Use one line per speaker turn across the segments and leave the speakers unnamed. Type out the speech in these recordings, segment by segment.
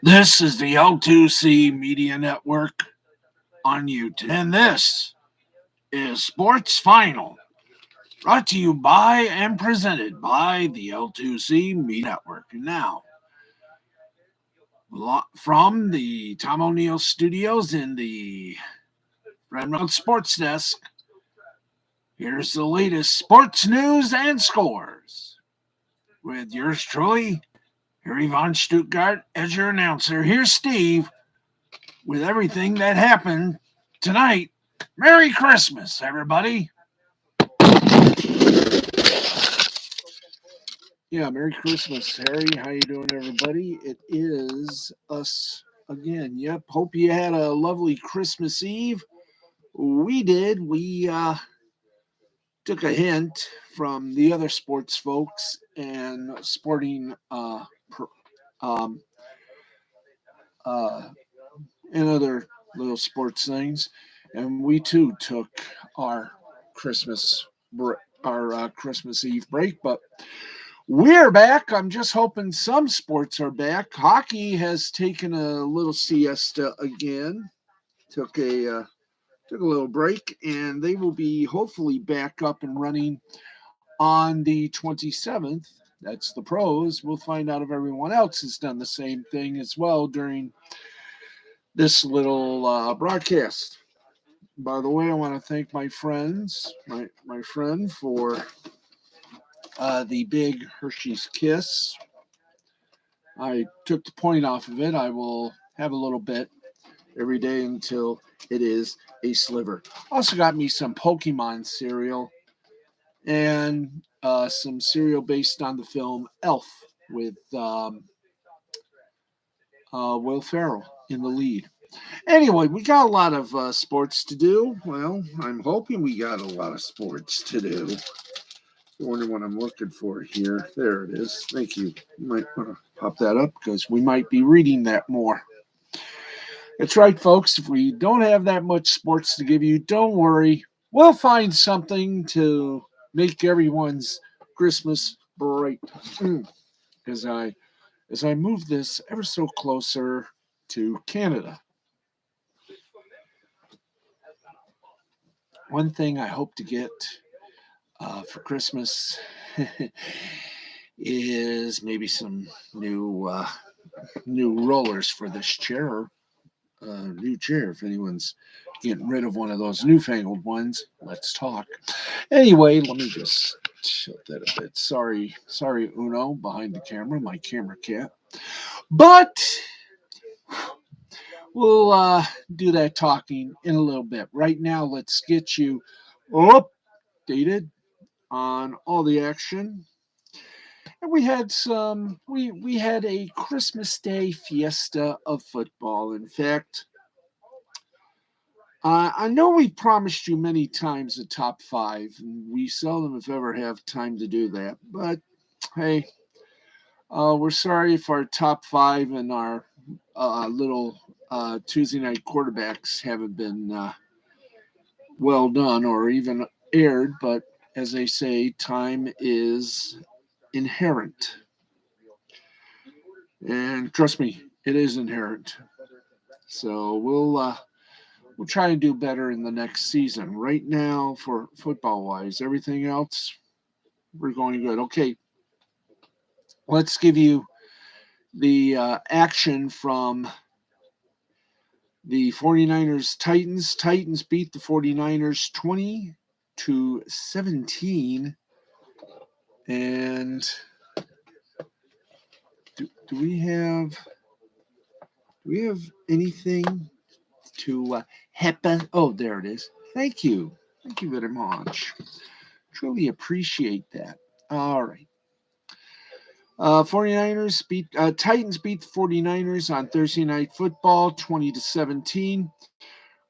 This is the L2C Media Network on YouTube. And this is Sports Final, brought to you by and presented by the L2C Media Network. And now, from the Tom O'Neill Studios in the Red Round Sports Desk, here's the latest sports news and scores. With yours truly, Harry Von Stuttgart as your announcer. Here's Steve with everything that happened tonight. Merry Christmas, everybody. Yeah, Merry Christmas, Harry. How you doing, everybody? It is us again. Yep. Hope you had a lovely Christmas Eve. We did. We took a hint from the other sports folks and sporting um, uh, and other little sports things, and we too took our Christmas our Christmas Eve break. But we're back. I'm just hoping some sports are back. Hockey has taken a little siesta again. Took a little break, and they will be hopefully back up and running on the 27th. That's the pros. We'll find out if everyone else has done the same thing as well during this little broadcast. By the way, I want to thank my friends, my friend for the big Hershey's Kiss. I took the point off of it. I will have a little bit every day until it is a sliver. Also got me some Pokemon cereal and some cereal based on the film Elf with Will Ferrell in the lead. Anyway, we got a lot of sports to do. Well, I'm hoping we got a lot of sports to do. I wonder what I'm looking for here. There it is. Thank you. You might want to pop that up because we might be reading that more. That's right, folks. If we don't have that much sports to give you, don't worry. We'll find something to make everyone's Christmas bright. As I move this ever so closer to Canada. One thing I hope to get for Christmas is maybe some new rollers for this chair. New chair. If anyone's getting rid of one of those newfangled ones, let's talk. Anyway, let me just tilt that a bit. Sorry, Uno behind the camera, my camera cat. But we'll do that talking in a little bit. Right now, let's get you updated on all the action. And we had a Christmas Day fiesta of football. In fact, I know we promised you many times a top five, and we seldom, if ever, have time to do that. But hey, we're sorry if our top five and our little Tuesday night quarterbacks haven't been well done or even aired. But as they say, time is inherent. And trust me, it is inherent. So we'll try and do better in the next season. Right now, for football wise, everything else we're going good. Okay, let's give you the action from the 49ers Titans. Titans beat the 49ers 20-17. And do we have anything to happen? Oh, there it is. Thank you very much. Truly appreciate that. All right. 49ers beat Titans beat the 49ers on Thursday Night Football 20-17.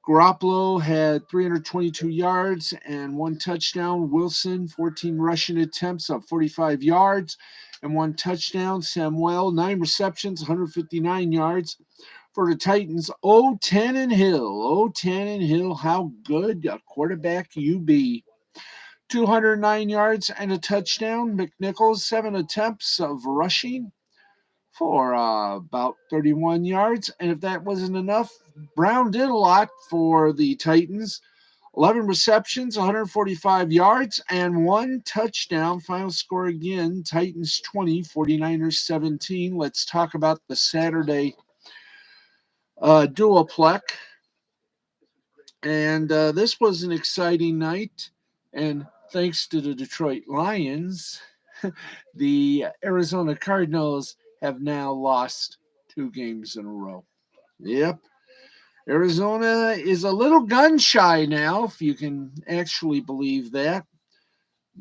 Garoppolo had 322 yards and one touchdown. Wilson 14 rushing attempts of 45 yards and one touchdown. Samuel 9 receptions, 159 yards. For the Titans, 0-10 and Hill. 0-10 and Hill, how good a quarterback you be. 209 yards and a touchdown. McNichols, 7 attempts of rushing for about 31 yards. And if that wasn't enough, Brown did a lot for the Titans. 11 receptions, 145 yards, and 1 touchdown. Final score again, Titans 20, 49ers 17. Let's talk about the Saturday duoplex. And this was an exciting night. And thanks to the Detroit Lions, the Arizona Cardinals have now lost 2 games in a row. Yep. Arizona is a little gun shy now, if you can actually believe that.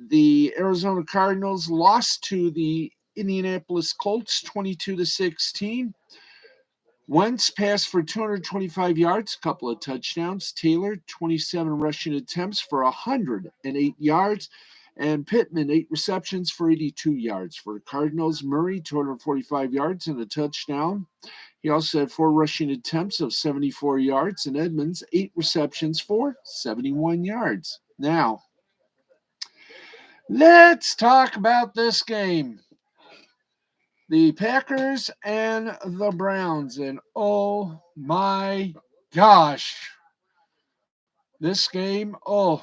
The Arizona Cardinals lost to the Indianapolis Colts 22-16. Wentz passed for 225 yards, a couple of touchdowns. Taylor, 27 rushing attempts for 108 yards. And Pittman, 8 receptions for 82 yards. For the Cardinals, Murray, 245 yards and a touchdown. He also had 4 rushing attempts of 74 yards. And Edmonds, 8 receptions for 71 yards. Now, let's talk about this game. The Packers and the Browns. And oh my gosh, this game, more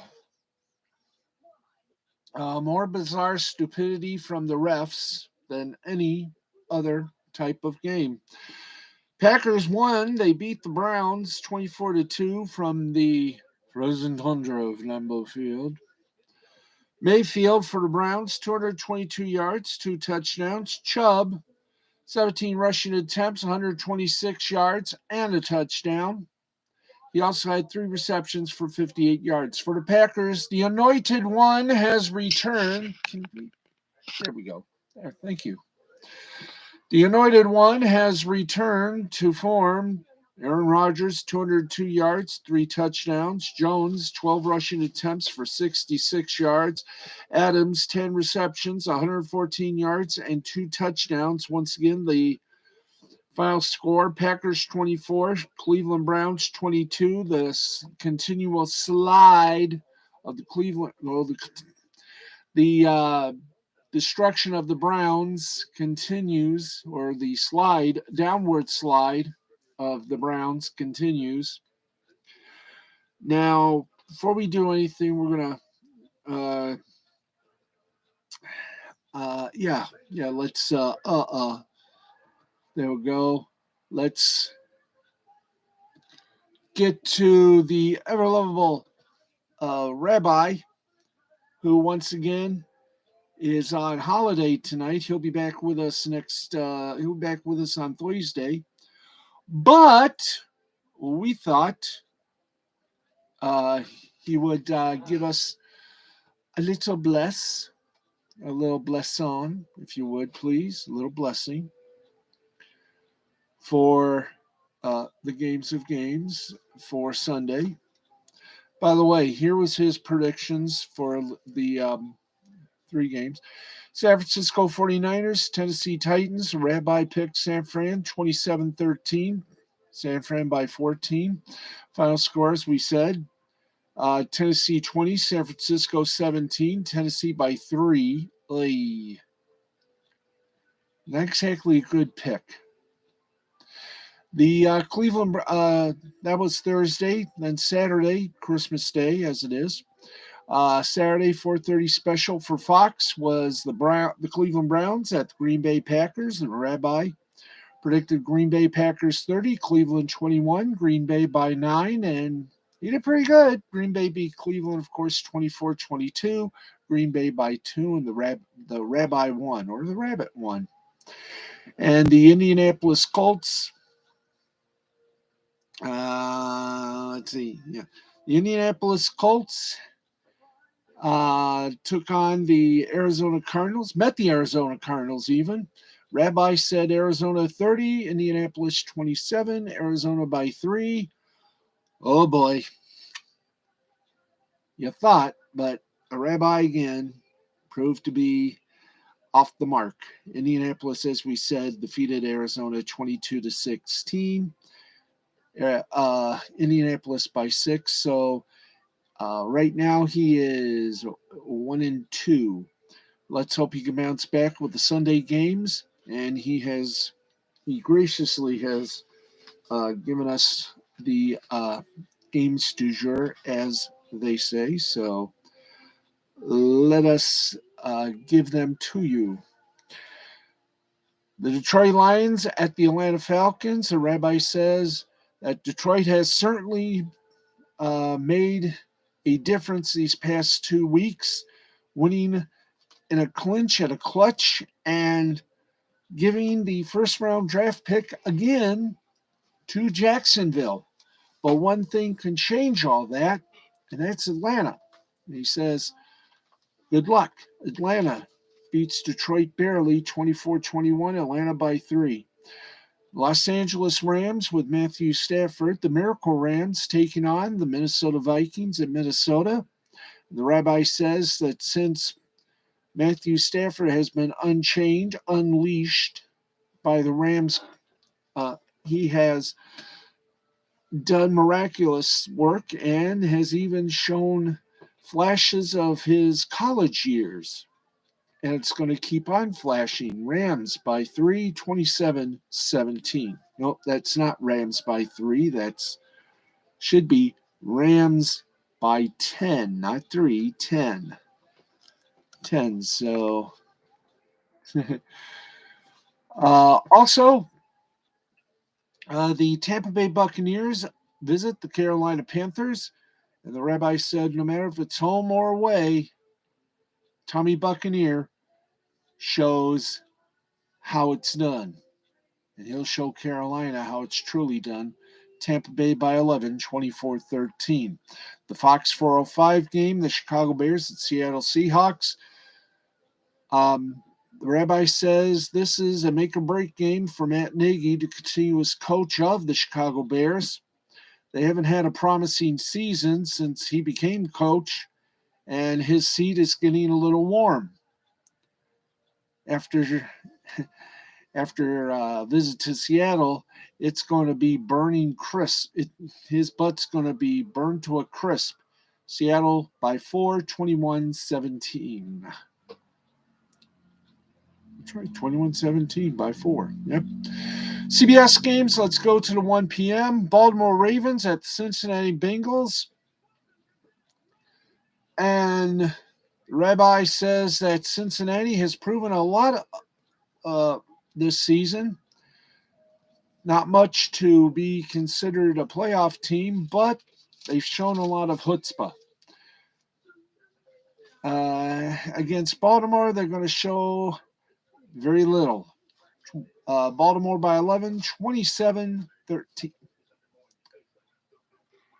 bizarre stupidity from the refs than any other type of game. Packers won. They beat the Browns 24-2 from the frozen tundra of Lambeau Field. Mayfield for the Browns, 222 yards, 2 touchdowns. Chubb, 17 rushing attempts, 126 yards, and a touchdown. He also had 3 receptions for 58 yards. For the Packers, the anointed one has returned. There we go. There, thank you. The anointed one has returned to form. Aaron Rodgers, 202 yards, 3 touchdowns. Jones, 12 rushing attempts for 66 yards. Adams, 10 receptions, 114 yards, and 2 touchdowns. Once again, the final score, Packers 24, Cleveland Browns 22. The continual slide of the Cleveland, the destruction of the Browns continues, or the downward slide of the Browns continues. Now, before we do anything, we're gonna, let's, there we go. Let's get to the ever lovable rabbi, who once again is on holiday tonight. He'll be back with us he'll be back with us on Thursday. But we thought he would give us a little blesson, if you would, please, a little blessing for the games of games for Sunday. By the way, here was his predictions for the 3 games. San Francisco 49ers, Tennessee Titans. Rabbi picked San Fran 27-13. San Fran by 14. Final scores, we said. Tennessee 20, San Francisco 17. Tennessee by 3. Not exactly a good pick. The Cleveland, that was Thursday. Then Saturday, Christmas Day, as it is. Saturday, 4:30 special for Fox was the Cleveland Browns at the Green Bay Packers. And Rabbi predicted Green Bay Packers 30, Cleveland 21, Green Bay by 9, and he did pretty good. Green Bay beat Cleveland, of course, 24-22. Green Bay by 2, and the Rabbi won, or the Rabbit won. And the Indianapolis Colts, let's see, yeah, the Indianapolis Colts took on the Arizona Cardinals, met the Arizona Cardinals even. Rabbi said Arizona 30, Indianapolis 27, Arizona by 3. Oh boy. You thought, but a Rabbi again proved to be off the mark. Indianapolis, as we said, defeated Arizona 22-16. Indianapolis by 6. So right now he is 1-2. Let's hope he can bounce back with the Sunday games. And he has he graciously has given us the games du jour, as they say. So let us give them to you. The Detroit Lions at the Atlanta Falcons. The rabbi says that Detroit has certainly made a difference these past 2 weeks, winning in a clinch at a clutch and giving the first round draft pick again to Jacksonville. But one thing can change all that, and that's Atlanta. And he says, good luck. Atlanta beats Detroit barely 24-21, Atlanta by 3. Los Angeles Rams with Matthew Stafford, the Miracle Rams taking on the Minnesota Vikings in Minnesota. The rabbi says that since Matthew Stafford has been unchained, unleashed by the Rams, he has done miraculous work and has even shown flashes of his college years. And it's going to keep on flashing. Rams by 3, 27-17. Nope, that's not Rams by 3. That's should be Rams by 10, not 3, 10. 10. So also, the Tampa Bay Buccaneers visit the Carolina Panthers. And the rabbi said, no matter if it's home or away, Tommy Buccaneer shows how it's done. And he'll show Carolina how it's truly done. Tampa Bay by 11, 24-13. The Fox 405 game, the Chicago Bears at Seattle Seahawks. The rabbi says this is a make-or-break game for Matt Nagy to continue as coach of the Chicago Bears. They haven't had a promising season since he became coach, and his seat is getting a little warm. After a visit to Seattle, it's going to be burning crisp. His butt's going to be burned to a crisp. Seattle by 4, 21-17. That's right, 21-17 by 4. Yep. CBS games, let's go to the 1 p.m. Baltimore Ravens at the Cincinnati Bengals. And the rabbi says that Cincinnati has proven a lot this season. Not much to be considered a playoff team, but they've shown a lot of chutzpah. Against Baltimore, they're going to show very little. Baltimore by 11, 27-13.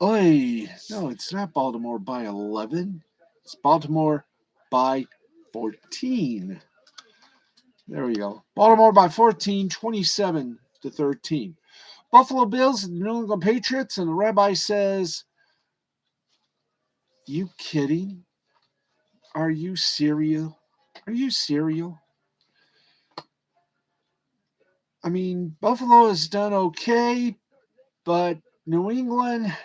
Oy, no, it's not Baltimore by 11. It's Baltimore by 14. There we go. Baltimore by 14, 27-13. Buffalo Bills and the New England Patriots, and the rabbi says, you kidding? Are you serial? Are you serial? I mean, Buffalo has done okay, but New England,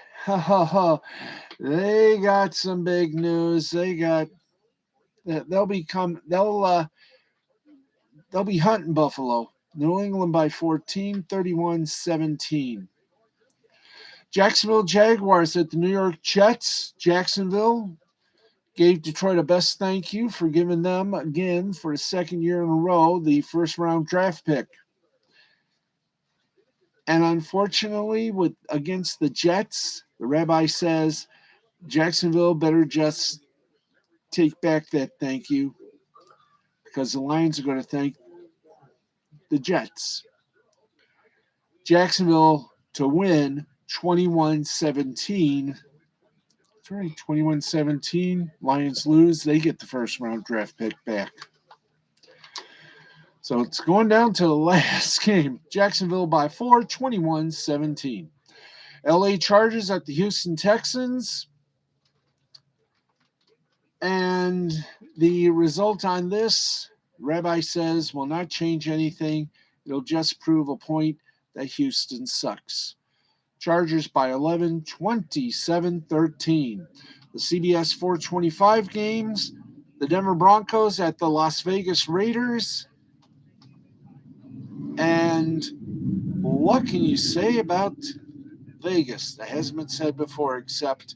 they got some big news. They'll be hunting Buffalo. New England by 14, 31-17. Jacksonville Jaguars at the New York Jets. Jacksonville gave Detroit a best thank you for giving them, again, for the second year in a row, the first-round draft pick. And unfortunately, against the Jets, the rabbi says Jacksonville better just take back that thank you because the Lions are going to thank the Jets. Jacksonville to win 21-17. That's right, 21-17. Lions lose. They get the first-round draft pick back. So it's going down to the last game. Jacksonville by 4, 21-17. LA Chargers at the Houston Texans. And the result on this, Rabbi says, will not change anything. It'll just prove a point that Houston sucks. Chargers by 11, 27-13. The CBS 425 games, the Denver Broncos at the Las Vegas Raiders. And what can you say about Vegas? That hasn't been said before, except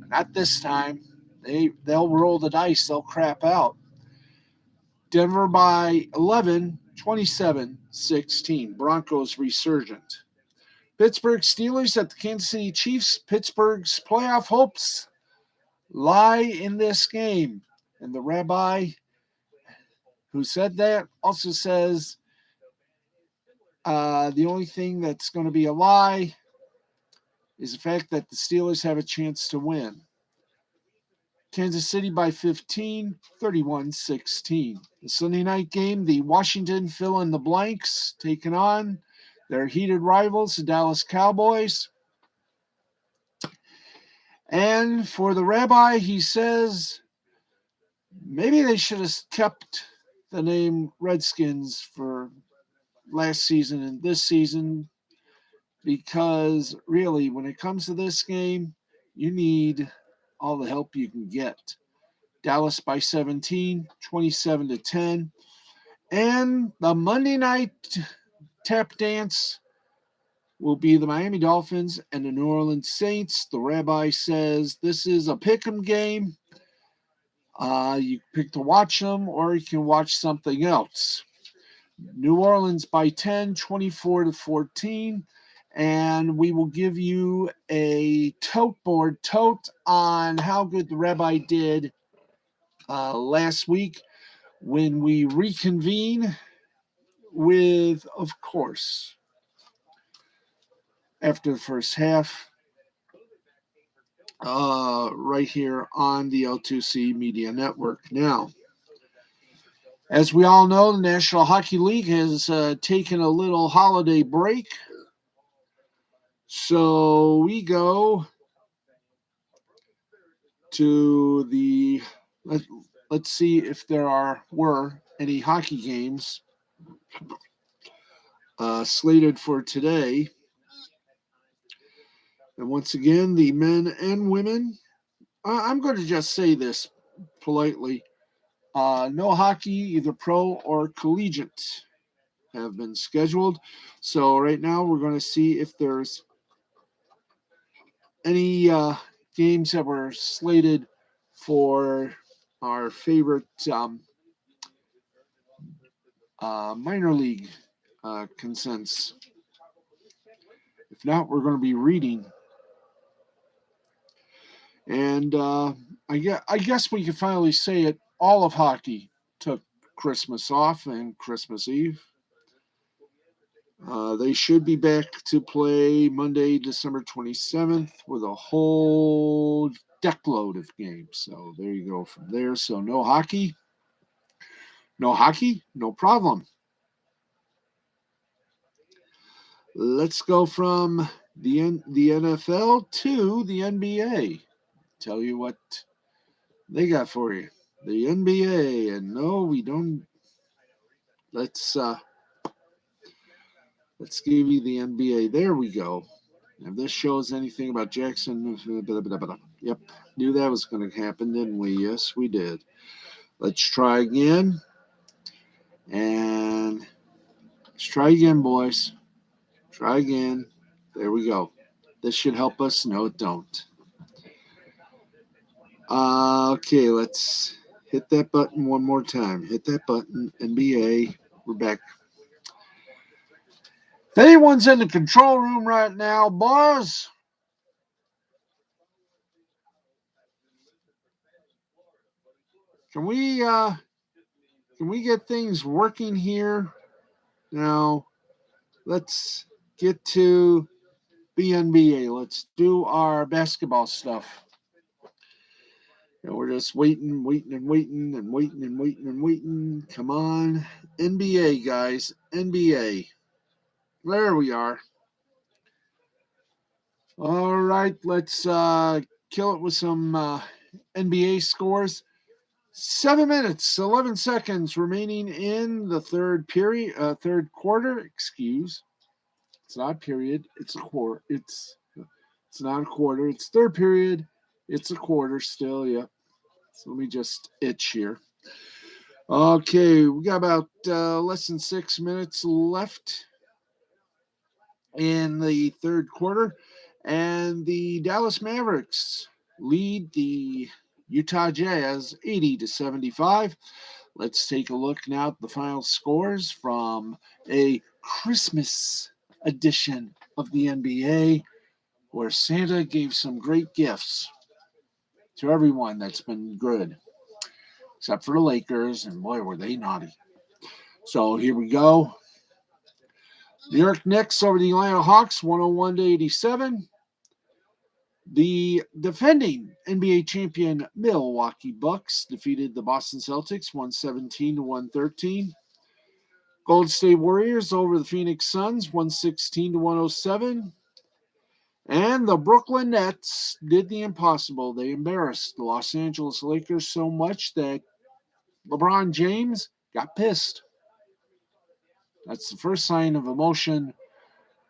not this time. They'll roll the dice. They'll crap out. Denver by 11, 27-16. Broncos resurgent. Pittsburgh Steelers at the Kansas City Chiefs. Pittsburgh's playoff hopes lie in this game. And the rabbi who said that also says the only thing that's going to be a lie is the fact that the Steelers have a chance to win. Kansas City by 15, 31-16. The Sunday night game, the Washington fill-in-the-blanks taking on their heated rivals, the Dallas Cowboys. And for the rabbi, he says maybe they should have kept the name Redskins for last season and this season, because really, when it comes to this game, you need all the help you can get. Dallas by 17, 27-10. And the Monday night tap dance will be the Miami Dolphins and the New Orleans Saints. The rabbi says this is a pick'em game. You pick to watch them, or you can watch something else. New Orleans by 10, 24-14. And we will give you a tote on how good the rabbi did last week when we reconvene with, of course, after the first half, right here on the L2C Media Network. Now, as we all know, the National Hockey League has taken a little holiday break. So we go to the, let's see if there were any hockey games slated for today. And once again, the men and women, I'm going to just say this politely. No hockey, either pro or collegiate, have been scheduled. So right now we're going to see if there's any games that were slated for our favorite minor league consents. If not, we're going to be reading. And I guess we can finally say it. All of hockey took Christmas off and Christmas Eve. They should be back to play Monday, December 27th with a whole deckload of games. So there you go from there. So no hockey. No hockey, no problem. Let's go from the NFL to the NBA. Tell you what they got for you. The NBA, and no, we don't. Let's give you the NBA. There we go. If this shows anything about Jackson, yep, knew that was going to happen, didn't we? Yes, we did. Let's try again. And let's try again, boys. Try again. There we go. This should help us. No, it don't. Okay, let's hit that button one more time. Hit that button. NBA. We're back. If anyone's in the control room right now, boys, can we get things working here? Now, let's get to the NBA. Let's do our basketball stuff. And we're just waiting. Come on. NBA, guys. NBA. There we are. All right, let's kill it with some NBA scores. 7 minutes, 11 seconds remaining in the third quarter. Excuse. It's not period. It's a quarter. It's not a quarter. It's third period. It's a quarter still. Yep. So let me just itch here. Okay, we got about less than 6 minutes left in the third quarter, and the Dallas Mavericks lead the Utah Jazz 80-75. Let's take a look now at the final scores from a Christmas edition of the NBA, where Santa gave some great gifts to everyone that's been good, except for the Lakers, and boy, were they naughty. So here we go. New York Knicks over the Atlanta Hawks, 101-87. The defending NBA champion Milwaukee Bucks defeated the Boston Celtics 117-113. Golden State Warriors over the Phoenix Suns 116-107. And the Brooklyn Nets did the impossible. They embarrassed the Los Angeles Lakers so much that LeBron James got pissed. That's the first sign of emotion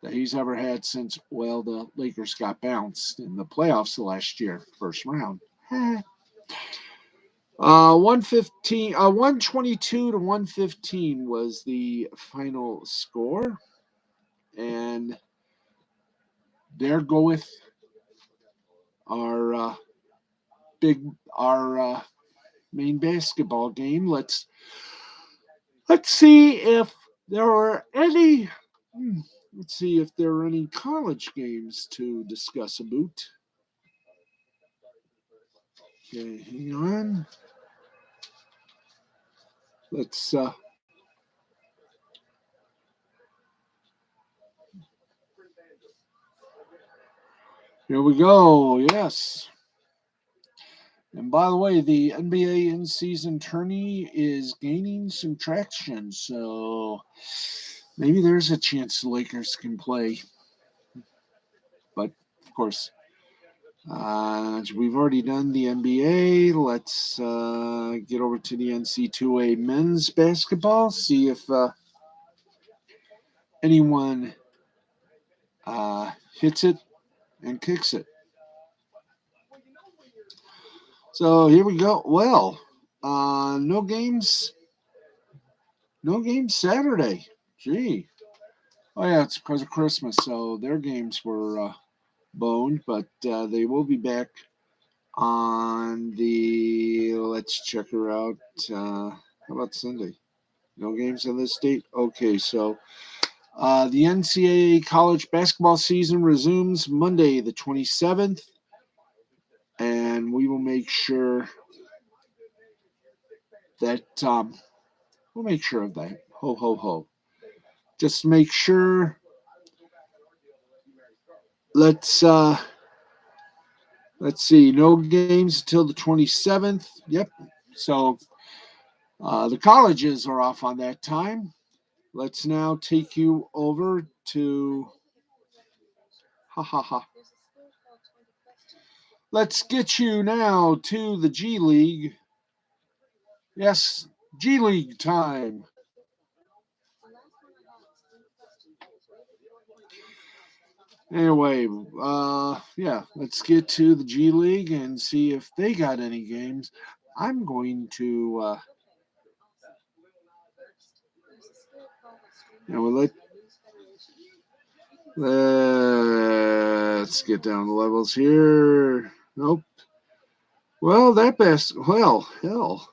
that he's ever had since, well, the Lakers got bounced in the playoffs last year, first round. 122-115 was the final score. And there goeth our main basketball game. Let's see if there are any. Let's see if there are any college games to discuss about. Okay, hang on. Let's here we go. Yes. And by the way, the NBA in-season tourney is gaining some traction, so maybe there's a chance the Lakers can play. But of course, we've already done the NBA. Let's get over to the NC2A men's basketball. See if anyone hits it and kicks it. So here we go. Well, no games. No games Saturday. Gee. Oh yeah, it's because of Christmas, so their games were boned, but they will be back on the. Let's check her out. How about Sunday? No games on this date. Okay, so the NCAA college basketball season resumes Monday, the 27th, and we will make sure that we'll make sure of that. Ho ho ho! Just make sure. Let's see. No games until the 27th. Yep. So the colleges are off on that time. Let's now take you over to. Ha ha ha. Let's get you now to the G League. Yes, G League time. Anyway, yeah, let's get to the G League and see if they got any games. I'm going to, let's get down the levels here. Nope. Well, that best. Well, hello.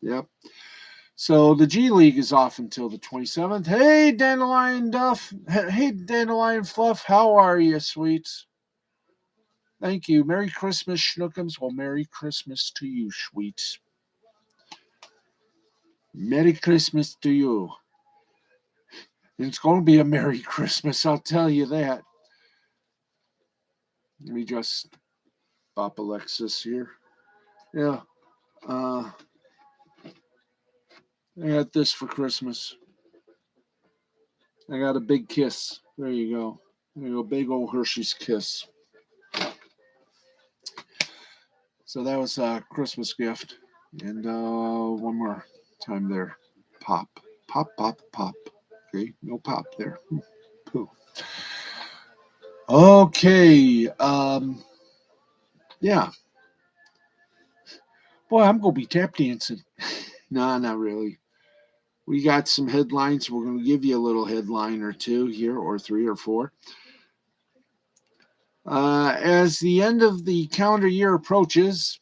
Yep. So the G League is off until the 27th. Hey, Dandelion Duff. Hey, Dandelion Fluff. How are you, sweets? Thank you. Merry Christmas, Schnookums. Well, Merry Christmas to you, sweets. Merry Christmas to you. It's going to be a Merry Christmas, I'll tell you that. Let me just pop Alexis here. Yeah. I got this for Christmas. I got a big kiss. There you go. There you go. Big old Hershey's kiss. So that was a Christmas gift. And one more time there. Pop. Pop. Okay. No pop there. Pooh. Okay. Yeah. Boy, I'm going to be tap dancing. Nah, not really. We got some headlines. We're going to give you a little headline or two here, or three or four. As the end of the calendar year approaches,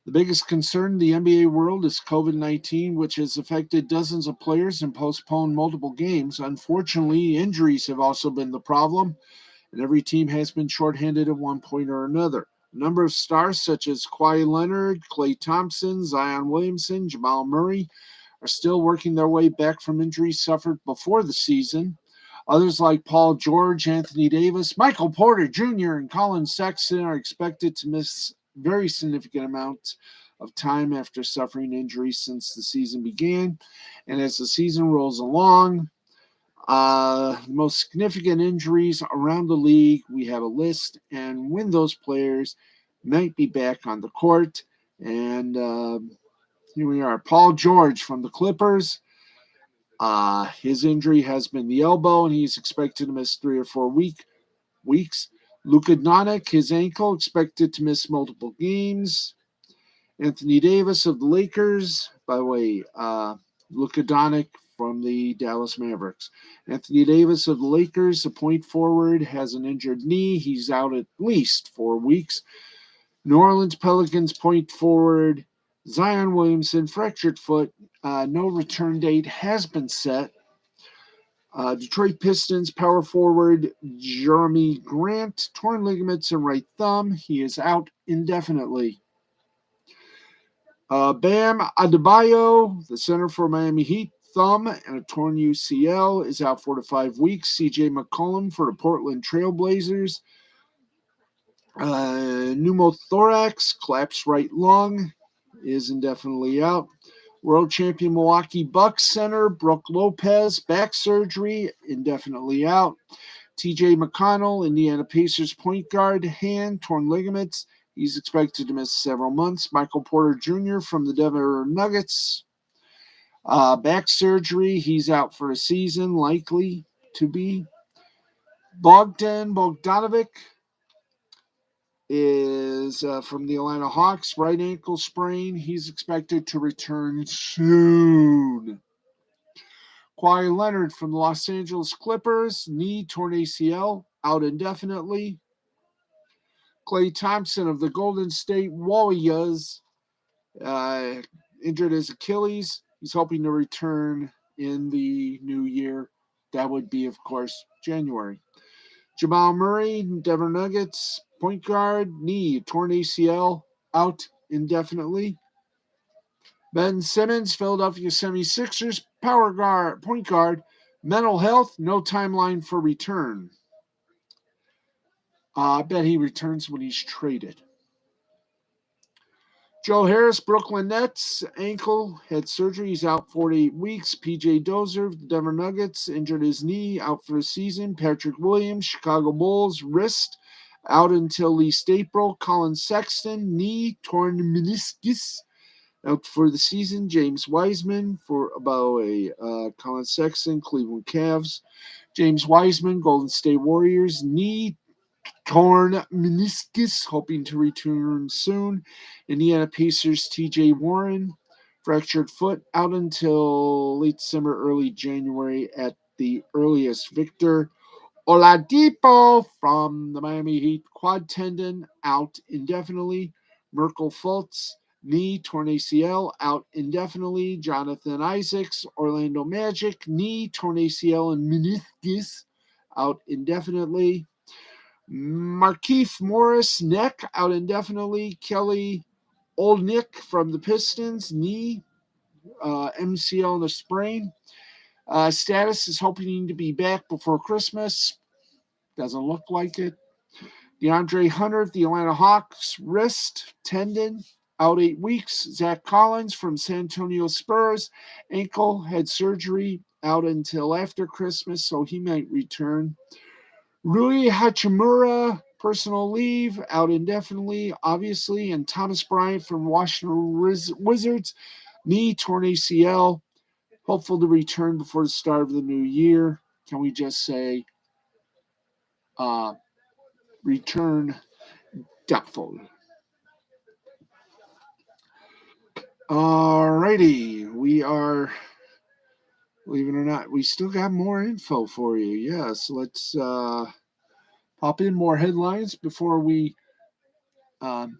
the biggest concern in the NBA world is COVID-19, which has affected dozens of players and postponed multiple games. Unfortunately, injuries have also been the problem, and every team has been shorthanded at one point or another. A number of stars such as Kawhi Leonard, Klay Thompson, Zion Williamson, Jamal Murray are still working their way back from injuries suffered before the season. Others like Paul George, Anthony Davis, Michael Porter Jr., and Colin Sexton are expected to miss very significant amounts of time after suffering injuries since the season began. And as the season rolls along, the most significant injuries around the league, we have a list, and when those players might be back on the court. And here we are. Paul George from the Clippers. His injury has been the elbow, and he's expected to miss 3 or 4 weeks. Luka Doncic, his ankle, expected to miss multiple games. Anthony Davis of the Lakers, by the way, Luka Doncic from the Dallas Mavericks. Anthony Davis of the Lakers, the point forward, has an injured knee. He's out at least 4 weeks. New Orleans Pelicans point forward, Zion Williamson, fractured foot. No return date has been set. Detroit Pistons power forward Jeremy Grant, torn ligaments in right thumb. He is out indefinitely. Bam Adebayo, the center for Miami Heat, thumb and a torn UCL, is out 4 to 5 weeks. CJ McCollum for the Portland Trailblazers. Pneumothorax, collapsed right lung, is indefinitely out. World champion Milwaukee Bucks center Brook Lopez, back surgery, indefinitely out. TJ McConnell, Indiana Pacers point guard, hand, torn ligaments. He's expected to miss several months. Michael Porter Jr. from the Denver Nuggets, back surgery. He's out for a season, likely to be. Bogdan Bogdanovic is from the Atlanta Hawks, right ankle sprain. He's expected to return soon. Kawhi Leonard from the Los Angeles Clippers, knee, torn ACL, out indefinitely. Klay Thompson of the Golden State Warriors, injured his Achilles. He's hoping to return in the new year. That would be, of course, January. Jamal Murray, Denver Nuggets, point guard, knee, torn ACL, out indefinitely. Ben Simmons, Philadelphia 76ers, point guard, mental health, no timeline for return. I bet he returns when he's traded. Joe Harris, Brooklyn Nets, ankle, had surgery. He's out 4 to 8 weeks. PJ Dozier, the Denver Nuggets, injured his knee, out for the season. Patrick Williams, Chicago Bulls, wrist, out until at least April. Colin Sexton, knee, torn meniscus, out for the season. James Wiseman for Colin Sexton, Cleveland Cavs. James Wiseman, Golden State Warriors, knee, torn meniscus, hoping to return soon. Indiana Pacers, TJ Warren, fractured foot, out until late December, early January at the earliest. Victor Oladipo from the Miami Heat, quad tendon, out indefinitely. Merkel Fultz, knee, torn ACL, out indefinitely. Jonathan Isaacs, Orlando Magic, knee, torn ACL and meniscus, out indefinitely. Markieff Morris, neck, out indefinitely. Kelly Olynyk from the Pistons, knee, MCL and a sprain. Status is hoping to be back before Christmas. Doesn't look like it. DeAndre Hunter of the Atlanta Hawks, wrist, tendon, out 8 weeks. Zach Collins from San Antonio Spurs, ankle, had surgery, out until after Christmas, so he might return. Rui Hachimura, personal leave, out indefinitely, obviously. And Thomas Bryant from Washington Wizards, knee, torn ACL, hopeful to return before the start of the new year. Can we just say return doubtful? Alrighty, we are Believe it or not, we still got more info for you. Yes, let's pop in more headlines before we um,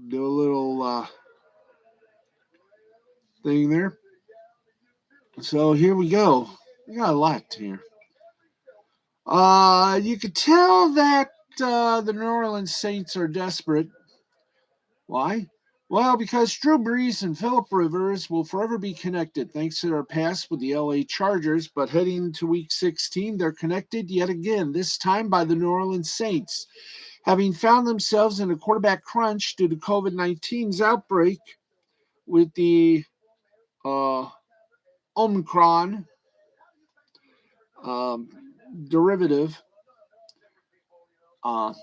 do a little thing there. So here we go. We got a lot here. You could tell that the New Orleans Saints are desperate. Why? Well, because Drew Brees and Philip Rivers will forever be connected thanks to their past with the LA Chargers, but heading to week 16, they're connected yet again, this time by the New Orleans Saints. Having found themselves in a quarterback crunch due to COVID-19's outbreak with the Omicron um, derivative, uh,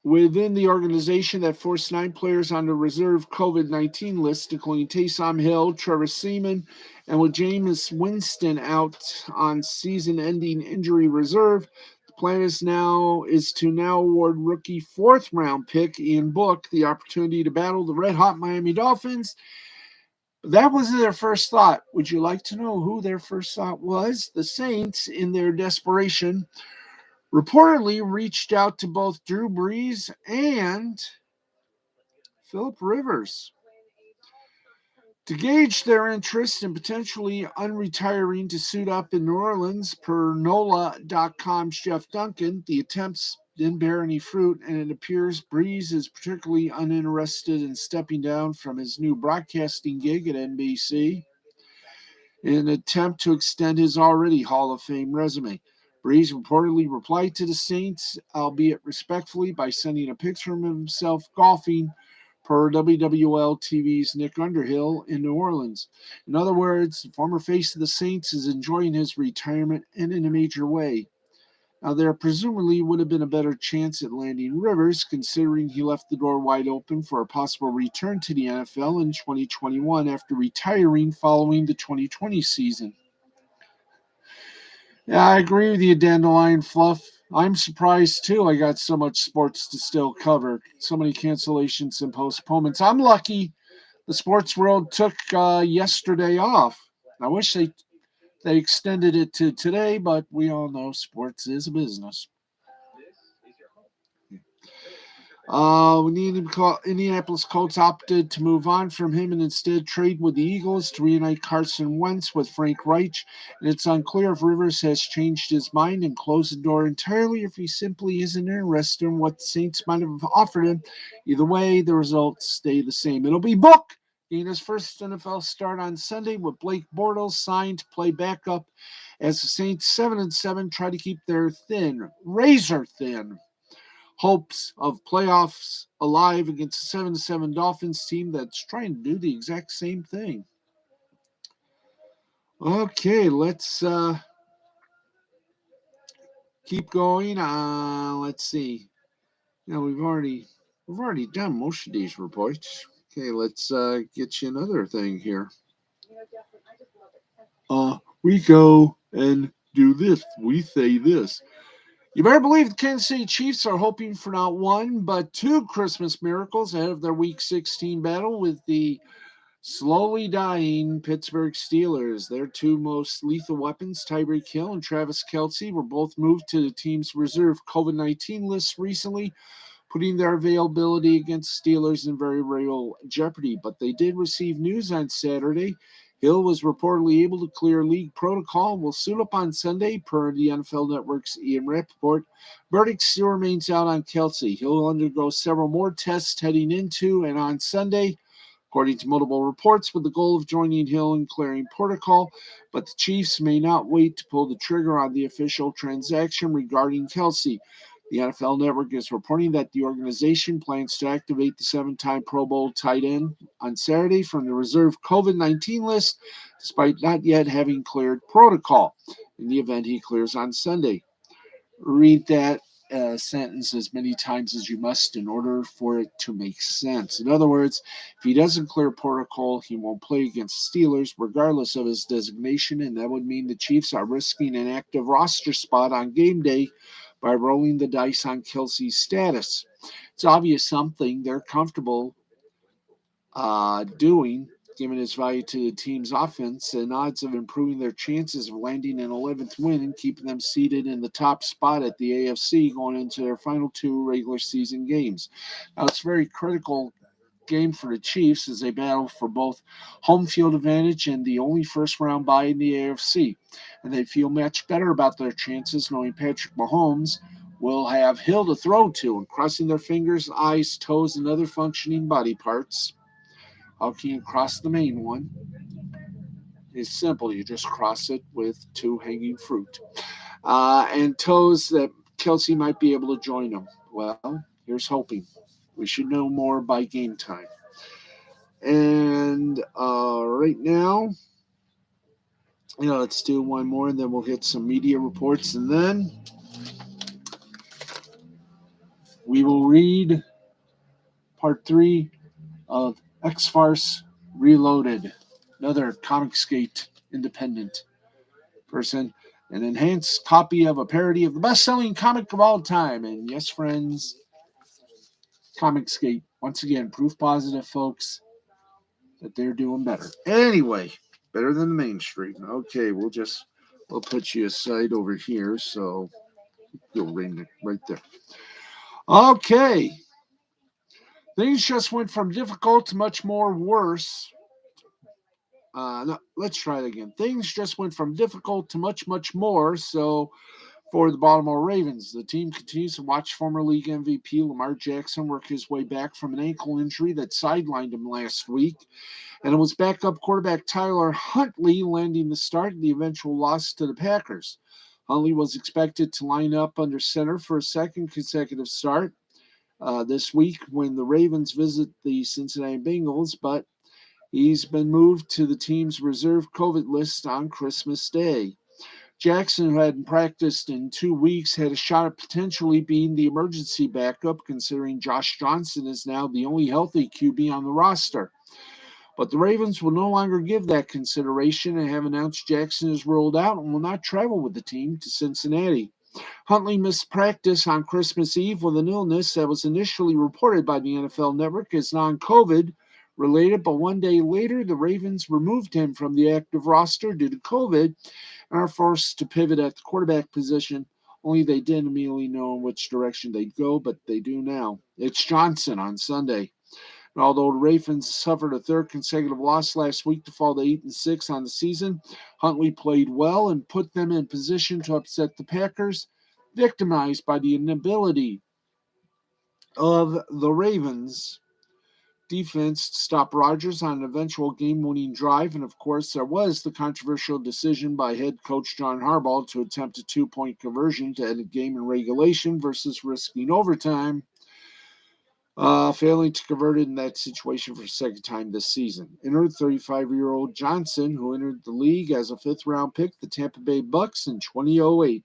within the organization that forced 9 players on the reserve COVID-19 list, including Taysom Hill, Trevor Seaman, and with Jameis Winston out on season-ending injury reserve. The plan is to now award rookie 4th-round pick Ian Book the opportunity to battle the red-hot Miami Dolphins. That wasn't their first thought. Would you like to know who their first thought was? The Saints, in their desperation, reportedly reached out to both Drew Brees and Philip Rivers to gauge their interest in potentially unretiring to suit up in New Orleans. Per NOLA.com's Jeff Duncan, the attempts didn't bear any fruit, and it appears Brees is particularly uninterested in stepping down from his new broadcasting gig at NBC in an attempt to extend his already Hall of Fame resume. Brees reportedly replied to the Saints, albeit respectfully, by sending a picture of himself golfing per WWL TV's Nick Underhill in New Orleans. In other words, the former face of the Saints is enjoying his retirement and in a major way. Now, there presumably would have been a better chance at landing Rivers, considering he left the door wide open for a possible return to the NFL in 2021 after retiring following the 2020 season. Yeah, I agree with you, Dandelion Fluff. I'm surprised, too. I got so much sports to still cover, so many cancellations and postponements. I'm lucky the sports world took yesterday off. I wish they extended it to today, but we all know sports is a business. Indianapolis Colts opted to move on from him and instead trade with the Eagles to reunite Carson Wentz with Frank Reich. And it's unclear if Rivers has changed his mind and closed the door entirely, or if he simply isn't interested in what the Saints might have offered him. Either way, the results stay the same. It'll be Book getting his first NFL start on Sunday with Blake Bortles signed to play backup as the Saints 7-7 try to keep their razor thin hopes of playoffs alive against a 7-7 Dolphins team that's trying to do the exact same thing. Okay, let's keep going. Let's see. Now we've already done most of these reports. Okay, let's get you another thing here. We go and do this. We say this. You better believe the Kansas City Chiefs are hoping for not one, but 2 Christmas miracles ahead of their Week 16 battle with the slowly dying Pittsburgh Steelers. Their 2 most lethal weapons, Tyreek Hill and Travis Kelce, were both moved to the team's reserve COVID-19 list recently, putting their availability against Steelers in very real jeopardy. But they did receive news on Saturday. Hill was reportedly able to clear league protocol and will suit up on Sunday, per the NFL Network's Ian Rappaport. Verdict still remains out on Kelce. He'll undergo several more tests heading into and on Sunday, according to multiple reports, with the goal of joining Hill in clearing protocol. But the Chiefs may not wait to pull the trigger on the official transaction regarding Kelce. The NFL Network is reporting that the organization plans to activate the 7-time Pro Bowl tight end on Saturday from the reserve COVID-19 list, despite not yet having cleared protocol, in the event he clears on Sunday. Read that sentence as many times as you must in order for it to make sense. In other words, if he doesn't clear protocol, he won't play against the Steelers, regardless of his designation, and that would mean the Chiefs are risking an active roster spot on game day by rolling the dice on Kelce's status. It's obvious something they're comfortable doing, given its value to the team's offense and odds of improving their chances of landing an 11th win and keeping them seated in the top spot at the AFC going into their final 2 regular season games. Now, it's very critical game for the Chiefs as they battle for both home field advantage and the only first round bye in the AFC. And they feel much better about their chances knowing Patrick Mahomes will have Hill to throw to and crossing their fingers, eyes, toes, and other functioning body parts. How can you cross the main one? It's simple. You just cross it with 2 hanging fruit. And toes that Kelsey might be able to join them. Well, here's hoping. We should know more by game time. And right now, let's do one more and then we'll hit some media reports. And then we will read part 3 of X-Farce Reloaded, another Comicsgate independent person, an enhanced copy of a parody of the best-selling comic of all time. And yes, friends, Comicsgate, once again, proof positive, folks, that they're doing better. Anyway, better than the mainstream. Okay, we'll put you aside over here, so you'll ring it right there. Okay. Things just went from difficult to much more worse. No, let's try it again. Things just went from difficult to much, much more. So for the Baltimore Ravens, the team continues to watch former league MVP Lamar Jackson work his way back from an ankle injury that sidelined him last week. And it was backup quarterback Tyler Huntley landing the start in the eventual loss to the Packers. Huntley was expected to line up under center for a second consecutive start this week when the Ravens visit the Cincinnati Bengals, but he's been moved to the team's reserve COVID list on Christmas Day. Jackson, who hadn't practiced in 2 weeks, had a shot at potentially being the emergency backup, considering Josh Johnson is now the only healthy QB on the roster. But the Ravens will no longer give that consideration and have announced Jackson is ruled out and will not travel with the team to Cincinnati. Huntley missed practice on Christmas Eve with an illness that was initially reported by the NFL Network as non-COVID related, but one day later, the Ravens removed him from the active roster due to COVID and are forced to pivot at the quarterback position. Only they didn't immediately know in which direction they'd go, but they do now. It's Johnson on Sunday. And although the Ravens suffered a 3rd consecutive loss last week to fall to 8-6 on the season, Huntley played well and put them in position to upset the Packers, victimized by the inability of the Ravens defense to stop Rodgers on an eventual game-winning drive. And, of course, there was the controversial decision by head coach John Harbaugh to attempt a 2-point conversion to end a game in regulation versus risking overtime, failing to convert it in that situation for a second time this season. Entered 35-year-old Johnson, who entered the league as a 5th-round pick, the Tampa Bay Bucks, in 2008.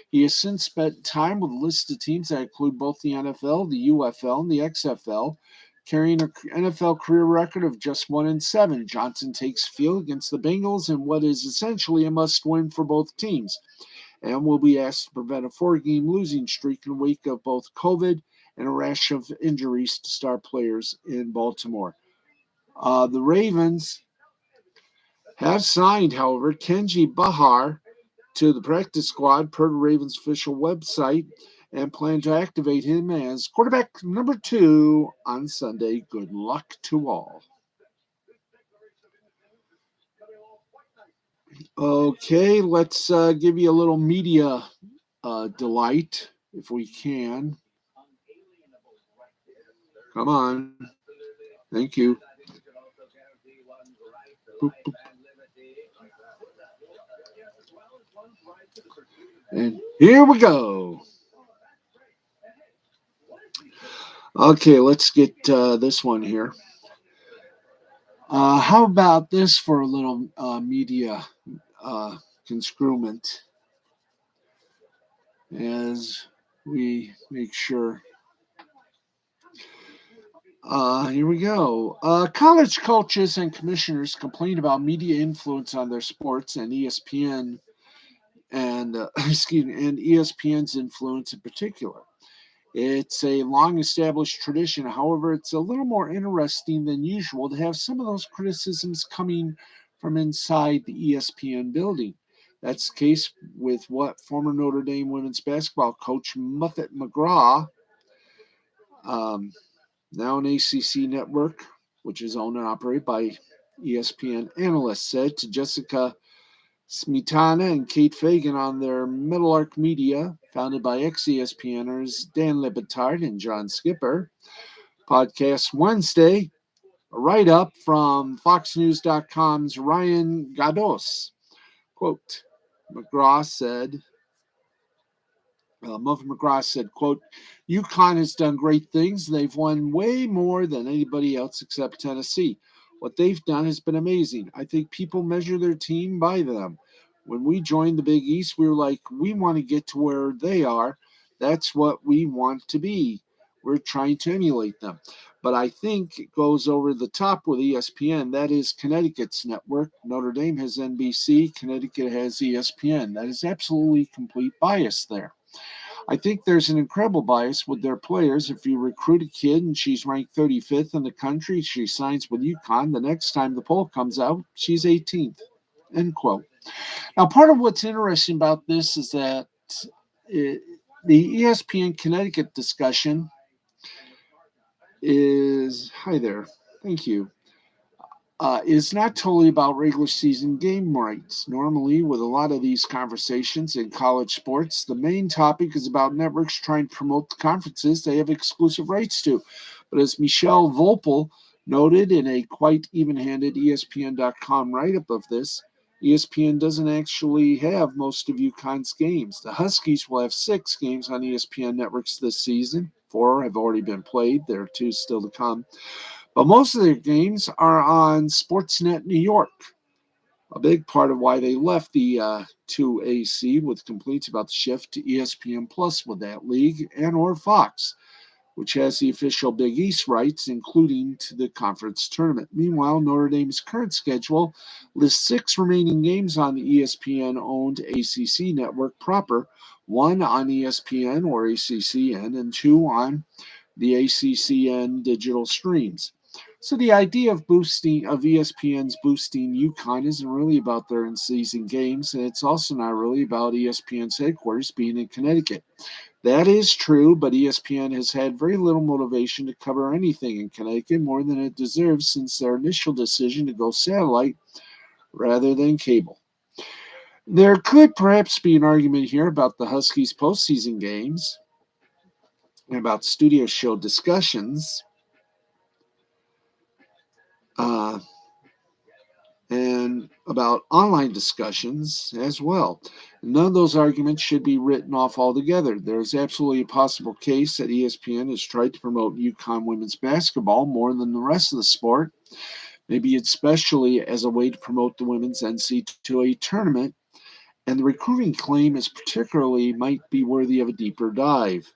He has since spent time with a list of teams that include both the NFL, the UFL, and the XFL, carrying an NFL career record of just 1-7. Johnson takes field against the Bengals in what is essentially a must-win for both teams, and will be asked to prevent a 4-game losing streak in the wake of both COVID and a rash of injuries to star players in Baltimore. The Ravens have signed, however, Kenji Bahar to the practice squad per the Ravens official website and plan to activate him as quarterback number 2 on Sunday. Good luck to all. Okay, let's give you a little media delight if we can. Come on. Thank you. Boop, boop. And here we go. Okay, let's get this one here. How about this for a little media conscruement as we make sure. Here we go. College coaches and commissioners complain about media influence on their sports, and ESPN and ESPN's influence in particular. It's a long-established tradition. However, it's a little more interesting than usual to have some of those criticisms coming from inside the ESPN building. That's the case with what former Notre Dame women's basketball coach Muffet McGraw, um, now an ACC network, which is owned and operated by ESPN analysts, said to Jessica Smetana and Kate Fagan on their Middle Arc Media, founded by ex-ESPNers Dan Le Batard and John Skipper. Podcast Wednesday, a write-up from FoxNews.com's Ryan Gados. Quote, Muffin McGraw said, quote, UConn has done great things. They've won way more than anybody else except Tennessee. What they've done has been amazing. I think people measure their team by them. When we joined the Big East, we were like, we want to get to where they are. That's what we want to be. We're trying to emulate them. But I think it goes over the top with ESPN. That is Connecticut's network. Notre Dame has NBC. Connecticut has ESPN. That is absolutely complete bias there. I think there's an incredible bias with their players. If you recruit a kid and she's ranked 35th in the country, she signs with UConn. The next time the poll comes out, she's 18th. End quote. Now, part of what's interesting about this is that the ESPN Connecticut discussion is, hi there, thank you, is not totally about regular season game rights. Normally, with a lot of these conversations in college sports, the main topic is about networks trying to promote the conferences they have exclusive rights to. But as Michelle Volpel noted in a quite even-handed ESPN.com write-up of this, ESPN doesn't actually have most of UConn's games. The Huskies will have 6 games on ESPN networks this season. 4 have already been played. There are 2 still to come. But most of their games are on Sportsnet New York. A big part of why they left the 2AC with complaints about the shift to ESPN Plus with that league and or Fox, which has the official Big East rights, including to the conference tournament. Meanwhile, Notre Dame's current schedule lists 6 remaining games on the ESPN-owned ACC network proper, 1 on ESPN or ACCN, and 2 on the ACCN digital streams. So the idea of ESPN's boosting UConn isn't really about their in-season games, and it's also not really about ESPN's headquarters being in Connecticut. That is true, but ESPN has had very little motivation to cover anything in Connecticut, more than it deserves since their initial decision to go satellite rather than cable. There could perhaps be an argument here about the Huskies' postseason games and about studio show discussions. And about online discussions as well. None of those arguments should be written off altogether. There is absolutely a possible case that ESPN has tried to promote UConn women's basketball more than the rest of the sport, maybe especially as a way to promote the women's NCAA tournament, and the recruiting claim is particularly might be worthy of a deeper dive.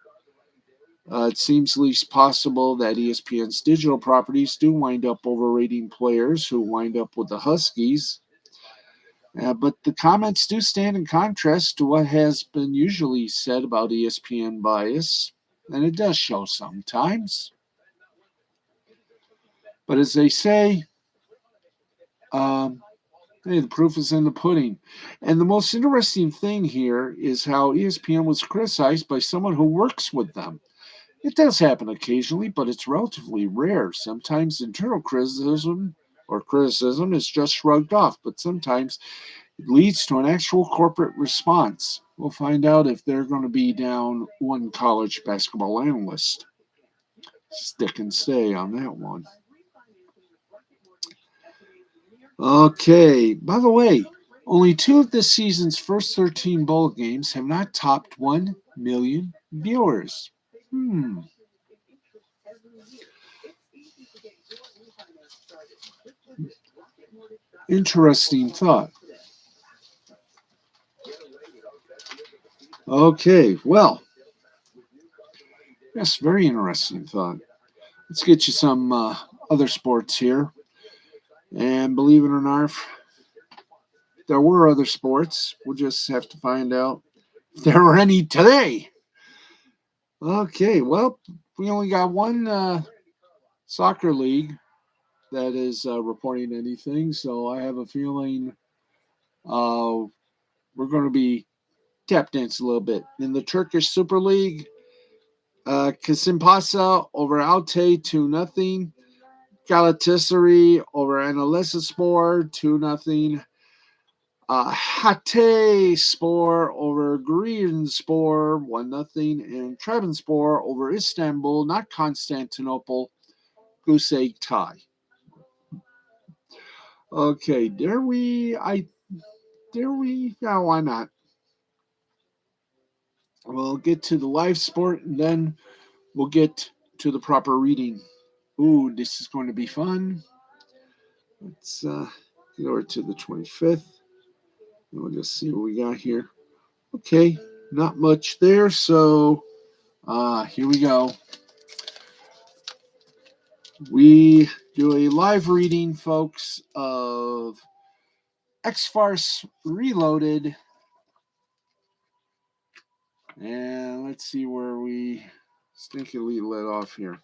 It seems least possible that ESPN's digital properties do wind up overrating players who wind up with the Huskies. But the comments do stand in contrast to what has been usually said about ESPN bias, and it does show sometimes. But as they say, the proof is in the pudding. And the most interesting thing here is how ESPN was criticized by someone who works with them. It does happen occasionally, but it's relatively rare. Sometimes internal criticism is just shrugged off, but sometimes it leads to an actual corporate response. We'll find out if they're going to be down one college basketball analyst. Stick and stay on that one. Okay, by the way, only 2 of this season's first 13 bowl games have not topped 1 million viewers. Interesting thought. Okay, well, yes, very interesting thought. Let's get you some other sports here. And believe it or not, there were other sports. We'll just have to find out if there were any today. Okay, well, we only got one soccer league that is reporting anything, so I have a feeling uh, we're going to be tap dance a little bit. In the Turkish Super League, Kasimpasa over Altay 2-0. Galatasaray over Antalyaspor 2-0. Hatay Spor over Greenspor 1-0. And Trabzonspor over Istanbul, not Constantinople, goose egg tie. Okay, dare we? Yeah, why not? We'll get to the live sport and then we'll get to the proper reading. Ooh, this is going to be fun. Let's get over to the 25th. And we'll just see what we got here. Okay, not much there, so here we go. We do a live reading, folks, of X-Farce Reloaded. And let's see where we stinkily let off here.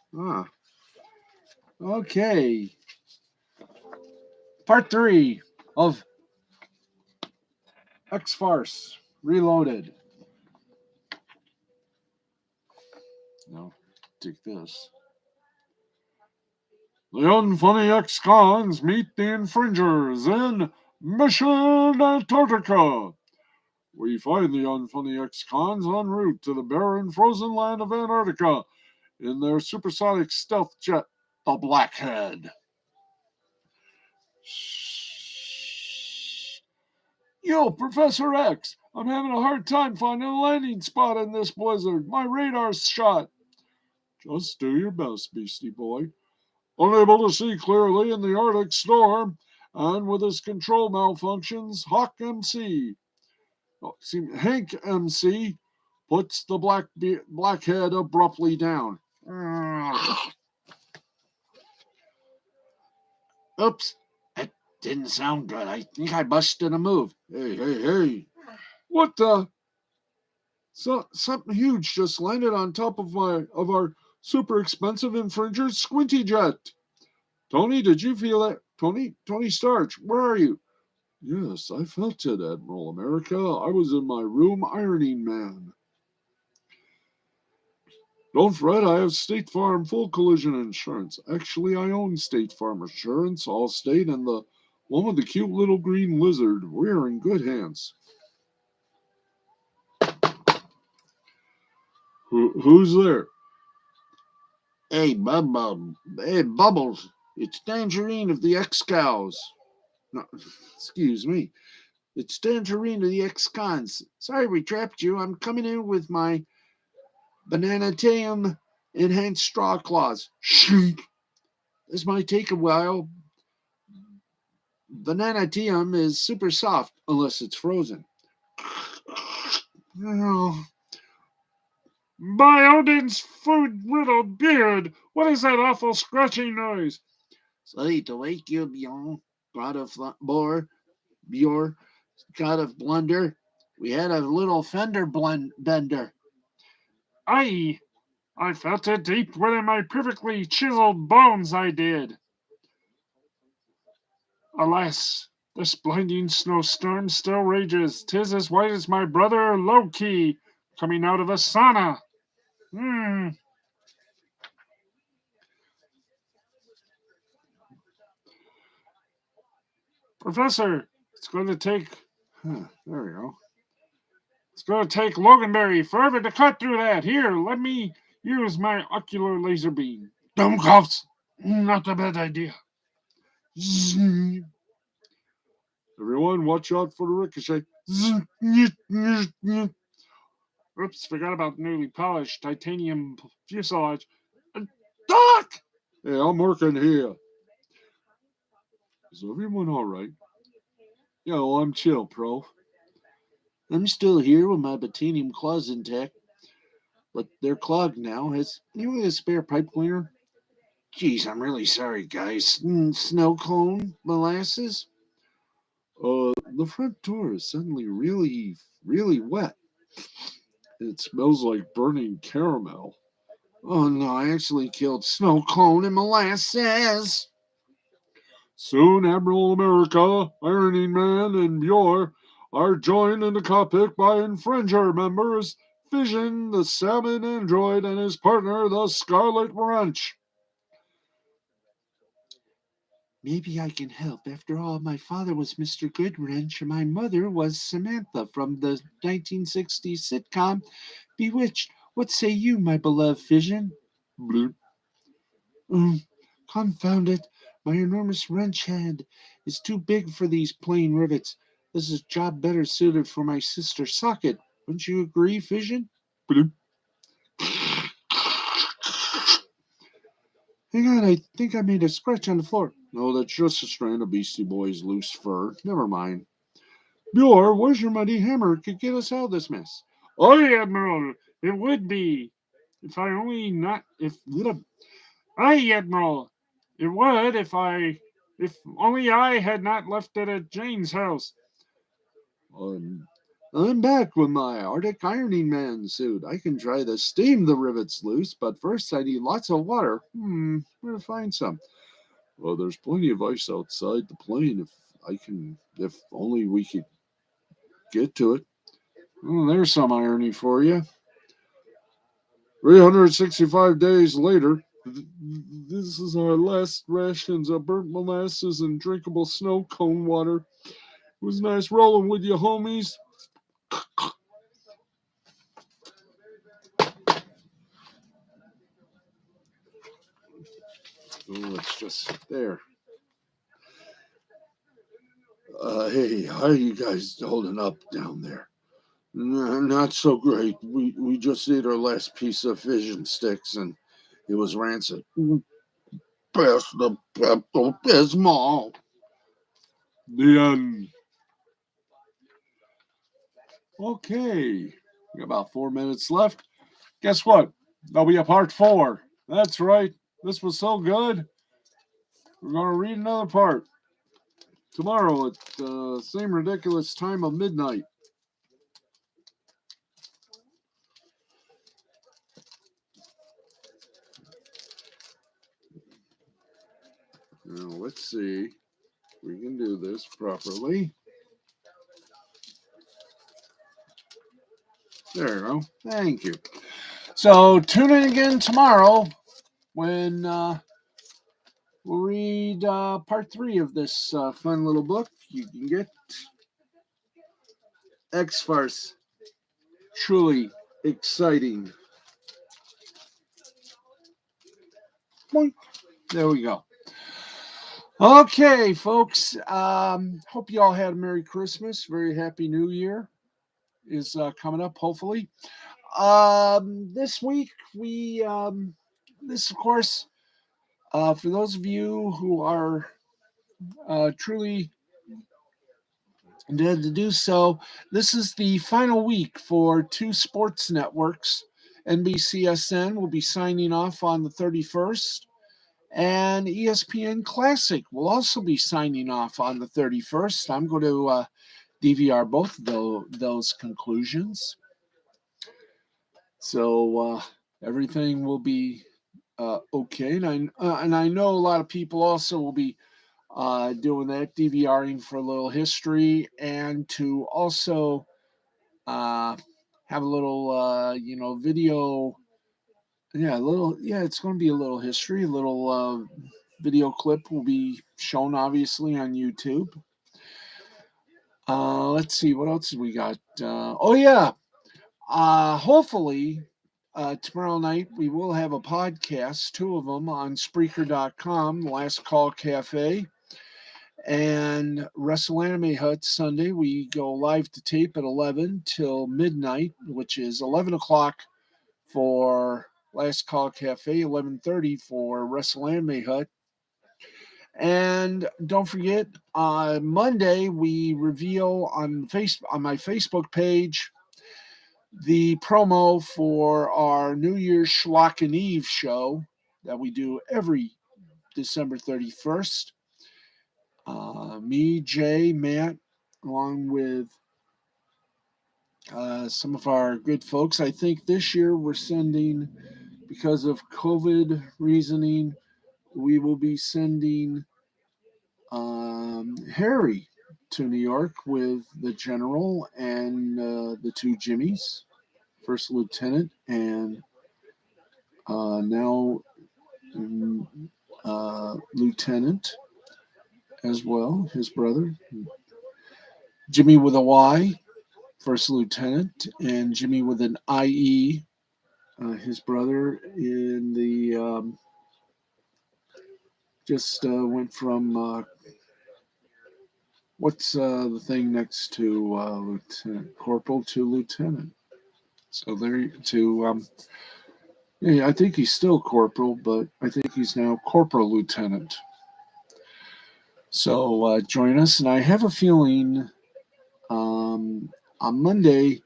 Okay. Part 3 of X-Farce Reloaded. No, take this. The unfunny ex-cons meet the infringers in Mission Antarctica. We find the unfunny ex-cons en route to the barren frozen land of Antarctica in their supersonic stealth jet, the Blackhead. Yo, Professor X, I'm having a hard time finding a landing spot in this blizzard. My radar's shot. Just do your best, beastie boy. Unable to see clearly in the Arctic storm, and with his control malfunctions, Hank MC puts the blackhead abruptly down. Oops, that didn't sound good. I think I busted a move. Hey. What the? Something huge just landed on top of our super expensive infringer's squinty jet. Tony, did you feel that? Tony Starch, where are you? Yes, I felt it, Admiral America. I was in my room ironing, man. Don't fret, I have State Farm full collision insurance. Actually, I own State Farm Insurance, Allstate, and the one with the cute little green lizard. We're in good hands. Who's there? Hey, Bubbles. It's Tangerine of the X-Cows. No, excuse me. It's Tangerine of the X-Cons. Sorry we trapped you. I'm coming in with my Bananateum enhanced straw claws. Shink. This might take a while. Bananateum is super soft unless it's frozen. Oh. By Odin's food-riddled beard, what is that awful scratching noise? Sorry to wake you, Bjorn, god of Bjorn, god of blunder. We had a little fender bender. I felt it deep within my perfectly chiseled bones, I did. Alas, this blinding snowstorm still rages. 'Tis as white as my brother Loki coming out of a sauna. Professor, it's going to take... there we go. It's going to take Loganberry forever to cut through that. Here, let me use my ocular laser beam. Dumb cuffs. Not a bad idea. Everyone, watch out for the ricochet. Oops, forgot about newly polished titanium fuselage. Doc! Hey, I'm working here. Is everyone all right? Yeah, well, I'm chill, pro. I'm still here with my titanium claws intact, but they're clogged now. Has anyone a spare pipe cleaner? Geez, I'm really sorry, guys. Snow cone, molasses? The front door is suddenly really, really wet. It smells like burning caramel. Oh no, I actually killed Snow Cone and Molasses. Soon Admiral America, Ironing Man, and Bjor are joined in the cockpit by Infringer members Fission, the Salmon Android, and his partner, the Scarlet Wrench. Maybe I can help. After all, my father was Mr. Goodwrench, and my mother was Samantha from the 1960s sitcom Bewitched. What say you, my beloved Fission? Bloop. Confound it. My enormous wrench head is too big for these plain rivets. This is a job better suited for my sister Socket. Wouldn't you agree, Fission? Bloop. Hang on, I think I made a scratch on the floor. No, that's just a strand of Beastie Boys' loose fur. Never mind. Bjor, where's your muddy hammer? Could get us out of this mess. Oh, Admiral, it would be. If I only not. If. Aye, Admiral, it would if only I had not left it at Jane's house. Um, I'm back with my Arctic Ironing Man suit. I can try to steam the rivets loose, but first I need lots of water. Where to find some? Well, there's plenty of ice outside the plane. If only we could get to it. Well, there's some irony for you. 365 days later, this is our last rations of burnt molasses and drinkable snow cone water. It was nice rolling with you, homies. Oh, it's just there. Hey, how are you guys holding up down there? Not so great. We just ate our last piece of fission sticks and it was rancid. Pass the Pepto Bismol. The end. Okay, we got about 4 minutes left. Guess what? There'll be a part 4. That's right. This was so good. We're going to read another part tomorrow at the same ridiculous time of midnight. Now, let's see if we can do this properly. There you go. Thank you. So, tune in again tomorrow when we'll read part 3 of this fun little book. You can get X-Farce. Truly exciting. Boink. There we go. Okay, folks. Hope you all had a Merry Christmas. Very Happy New Year is coming up, hopefully. This week, this, of course, for those of you who are truly to do so, this is the final week for 2 sports networks. NBCSN will be signing off on the 31st, and ESPN Classic will also be signing off on the 31st. I'm going to DVR both of those conclusions. So everything will be okay. And I know a lot of people also will be doing that, DVRing for a little history and to also have a little, video. Yeah, it's going to be a little history, a little video clip will be shown obviously on YouTube. Let's see, what else we got? Hopefully tomorrow night we will have a podcast, 2 of them on Spreaker.com, Last Call Cafe, and Wrestle Anime Hut Sunday. We go live to tape at 11 till midnight, which is 11 o'clock for Last Call Cafe, 11:30 for Wrestle Anime Hut. And don't forget, Monday we reveal on my Facebook page the promo for our New Year's Schlock and Eve show that we do every December 31st. Me, Jay, Matt, along with some of our good folks. I think this year we're sending, because of COVID reasoning, we will be sending Harry to New York with the general and the two Jimmies, first lieutenant and now lieutenant as well, his brother. Jimmy with a Y, first lieutenant, and Jimmy with an IE, his brother in the just went from what's the thing next to lieutenant corporal to lieutenant. So there to yeah, I think he's still corporal, but I think he's now corporal lieutenant. So join us, and I have a feeling on Monday.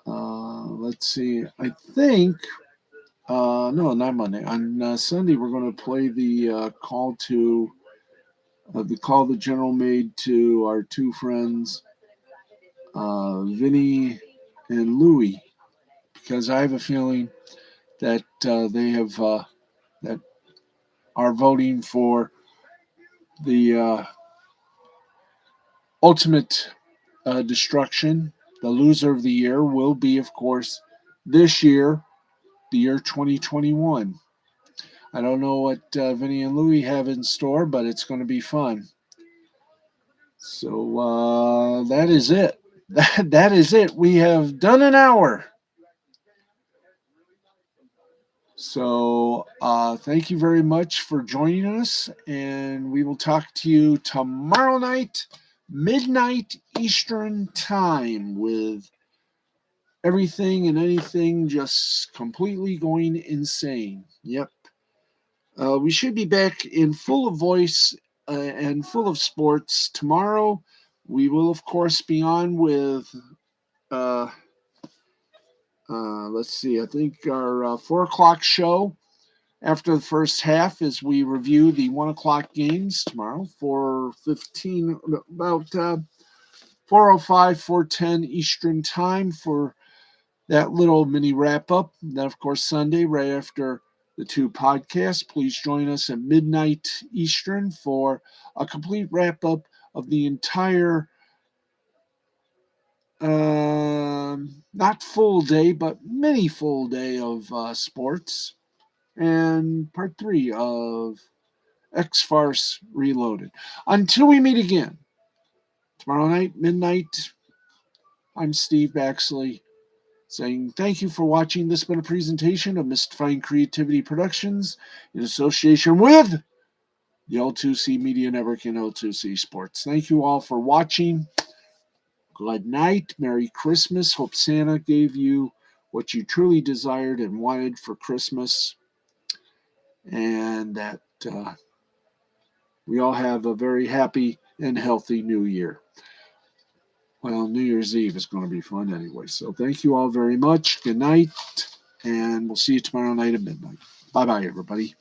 Let's see. I think no, not Monday. On Sunday, we're going to play the call to the call the general made to our two friends, Vinny and Louie, because I have a feeling that they have that are voting for the ultimate destruction. The loser of the year will be, of course, this year, the year 2021. I don't know what Vinny and Louie have in store, but it's going to be fun. So that is it. That is it. We have done an hour. So thank you very much for joining us, and we will talk to you tomorrow night, midnight Eastern time, with everything and anything just completely going insane. Yep. We should be back in full of voice and full of sports tomorrow. We will, of course, be on with, uh, let's see, I think our 4 o'clock show after the first half as we review the 1 o'clock games tomorrow, 4:15, about 4:05, 4:10 Eastern time for that little mini wrap up. And then, of course, Sunday, right after the two podcasts, please join us at midnight Eastern for a complete wrap up of the entire, not full day, but mini full day of sports. And part 3 of X Farce Reloaded. Until we meet again, tomorrow night, midnight, I'm Steve Baxley saying thank you for watching. This has been a presentation of Mystifying Creativity Productions in association with the L2C Media Network and L2C Sports. Thank you all for watching. Good night. Merry Christmas. Hope Santa gave you what you truly desired and wanted for Christmas, and that we all have a very happy and healthy new year. Well, New Year's Eve is going to be fun anyway. So thank you all very much. Good night, and we'll see you tomorrow night at midnight. Bye-bye, everybody.